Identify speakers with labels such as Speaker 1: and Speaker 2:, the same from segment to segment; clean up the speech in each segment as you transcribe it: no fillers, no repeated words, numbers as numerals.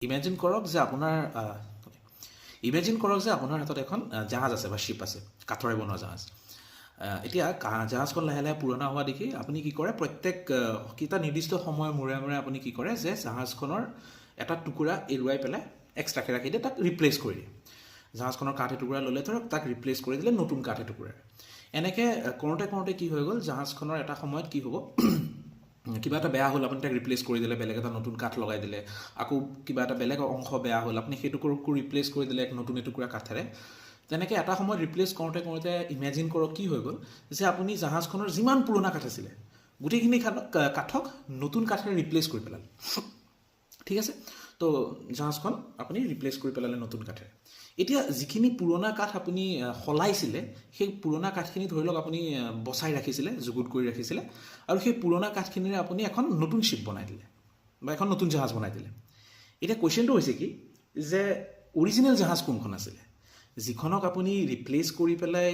Speaker 1: Imagine কৰক যে আপোনাৰ হাতত এখন জাহাজ আছে বা শ্বিপ আছে, কাঠৰে বনোৱা জাহাজ। এতিয়া জাহাজখন লাহে লাহে পুৰণা হোৱা দেখি আপুনি কি কৰে, প্ৰত্যেক কেইটা নিৰ্দিষ্ট সময়ৰ মূৰে মূৰে আপুনি কি কৰে যে জাহাজখনৰ এটা টুকুৰা এৰুৱাই পেলাই এক্সট্ৰাকৈ ৰাখি দিয়ে, তাক ৰিপ্লেচ কৰি দিয়ে। জাহাজখনৰ কাঠ এটুকুৰা ল'লে ধৰক তাক ৰিপ্লেচ কৰি দিলে নতুন কাঠ এটুকুৰা। এনেকৈ কৰোঁতে কৰোঁতে কি হৈ গ'ল, জাহাজখনৰ এটা সময়ত কি হ'ব, কিবা এটা বেয়া হ'ল, আপুনি তাক ৰিপ্লেচ কৰি দিলে, বেলেগ এটা নতুন কাঠ লগাই দিলে। আকৌ কিবা এটা বেলেগ অংশ বেয়া হ'ল, আপুনি সেইটুকুৰকো ৰিপ্লেচ কৰি দিলে এক নতুন এটুকুৰা কাঠেৰে। তেনেকৈ এটা সময়ত ৰিপ্লেচ কৰোঁতে কৰোঁতে ইমেজিন কৰক কি হৈ গ'ল যে আপুনি জাহাজখনৰ যিমান পুৰণা কাঠ আছিলে গোটেইখিনি কাঠক নতুন কাঠেৰে ৰিপ্লেচ কৰি পেলালে। ঠিক আছে, তো জাহাজখন আপুনি ৰিপ্লেচ কৰি পেলালে নতুন কাঠেৰে। এতিয়া যিখিনি পুৰণা কাঠ আপুনি সলাইছিলে, সেই পুৰণা কাঠখিনি ধৰি লওক আপুনি বচাই ৰাখিছিলে, যুগুত কৰি ৰাখিছিলে, আৰু সেই পুৰণা কাঠখিনিৰে আপুনি এখন নতুন শ্বিপ বনাই দিলে বা এখন নতুন জাহাজ বনাই দিলে। এতিয়া কুৱেশ্যনটো হৈছে কি যে অৰিজিনেল জাহাজ কোনখন আছিলে, যিখনক আপুনি ৰিপ্লেচ কৰি পেলাই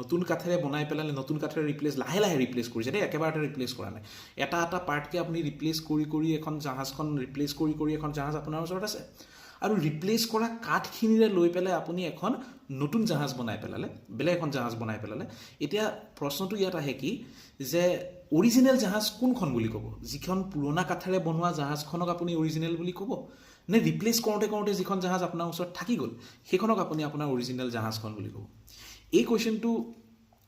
Speaker 1: নতুন কাঠেৰে বনাই পেলালে, নতুন কাঠেৰে লাহে লাহে ৰিপ্লেচ কৰিছে দেই, একেবাৰতে ৰিপ্লেচ কৰা নাই। এটা এটা পাৰ্টকৈ আপুনি ৰিপ্লেচ কৰি কৰি এখন জাহাজখন ৰিপ্লেচ কৰি কৰি এখন জাহাজ আপোনাৰ ওচৰত আছে, আৰু ৰিপ্লেচ কৰা কাঠখিনিৰে লৈ পেলাই আপুনি এখন নতুন জাহাজ বনাই পেলালে, বেলেগ এখন জাহাজ বনাই পেলালে। এতিয়া প্ৰশ্নটো ইয়াত আহে কি যে অৰিজিনেল জাহাজ কোনখন বুলি ক'ব, যিখন পুৰণা কাঠেৰে বনোৱা জাহাজখনক আপুনি অৰিজিনেল বুলি ক'ব, নে ৰিপ্লেচ কৰোঁতে কৰোঁতে যিখন জাহাজ আপোনাৰ ওচৰত থাকি গ'ল সেইখনক আপুনি আপোনাৰ অৰিজিনেল জাহাজখন বুলি ক'ব। এই কুৱেশ্যনটো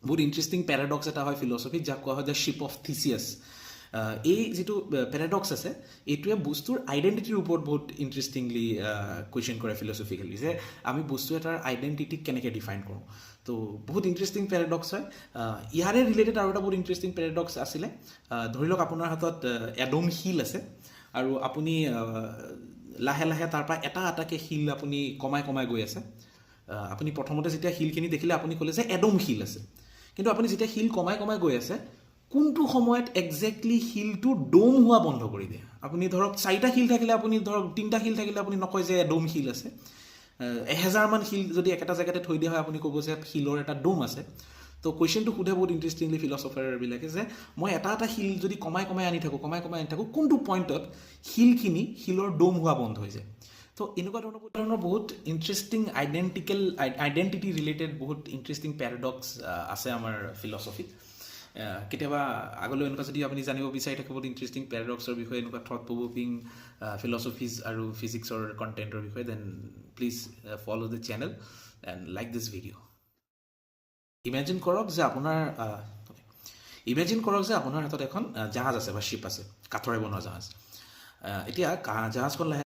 Speaker 1: বহুত ইণ্টাৰেষ্টিং পেৰাডক্স এটা হয় ফিলচফিত, যাক কোৱা হয় দ্য শ্বিপ অফ থিচিয়াছ। এই যিটো পেৰাডক্স আছে, এইটোৱে বস্তুৰ আইডেণ্টিটিৰ ওপৰত বহুত ইণ্টাৰেষ্টিংলি কুৱেশ্যন কৰে ফিলচফিকেলি, যে আমি বস্তু এটাৰ আইডেণ্টিটিক কেনেকৈ ডিফাইন কৰোঁ। তো বহুত ইণ্টাৰেষ্টিং পেৰাডক্স হয়। ইয়াৰে ৰিলেটেড আৰু এটা বহুত ইণ্টাৰেষ্টিং পেৰাডক্স আছিলে, ধৰি লওক আপোনাৰ হাতত এডম শিল আছে, আৰু আপুনি লাহে লাহে তাৰপৰা এটা এটাকৈ শিল আপুনি কমাই কমাই গৈ আছে। আপুনি প্ৰথমতে যেতিয়া শিলখিনি দেখিলে আপুনি ক'লে যে এডম শিল আছে, কিন্তু আপুনি যেতিয়া শিল কমাই কমাই গৈ আছে, কোনটো সময়ত একজেক্টলি শিলটো ডোম হোৱা বন্ধ কৰি দিয়ে। আপুনি ধৰক 4টা শিল থাকিলে, আপুনি ধৰক 3টা শিল থাকিলে আপুনি নকয় যে ডোম শিল আছে। 1000মান শিল যদি একেটা জেগাতে থৈ দিয়া হয়, আপুনি ক'ব যে শিলৰ এটা ডোম আছে। তো কুৱেশ্যনটো সোধে বহুত ইণ্টাৰেষ্টিংলি ফিলচফাৰবিলাকে, যে মই এটা এটা শিল যদি কমাই কমাই আনি থাকোঁ, কোনটো পইণ্টত শিলৰ ডোম হোৱা বন্ধ হৈ যায়। তো এনেকুৱা ধৰণৰ বহুত ইণ্টাৰেষ্টিং আইডেণ্টিটি ৰিলেটেড বহুত ইণ্টাৰেষ্টিং পেৰাডক্স আছে আমাৰ ফিলচফিত। কেতিয়াবা আগলৈ এনেকুৱা যদি আপুনি জানিব বিচাৰি থাকে বহুত ইণ্টাৰেষ্টিং পেৰাডক্সৰ বিষয়ে, এনেকুৱা থট প্ৰভোকিং ফিলচফিজ আৰু ফিজিক্সৰ কণ্টেণ্টৰ বিষয়ে, then please follow' the channel and like this video'. Imagine কৰক যে আপোনাৰ হাতত এখন জাহাজ আছে বা শ্বিপ আছে, কাঠৰে বনোৱা জাহাজ। এতিয়া জাহাজখন লাহে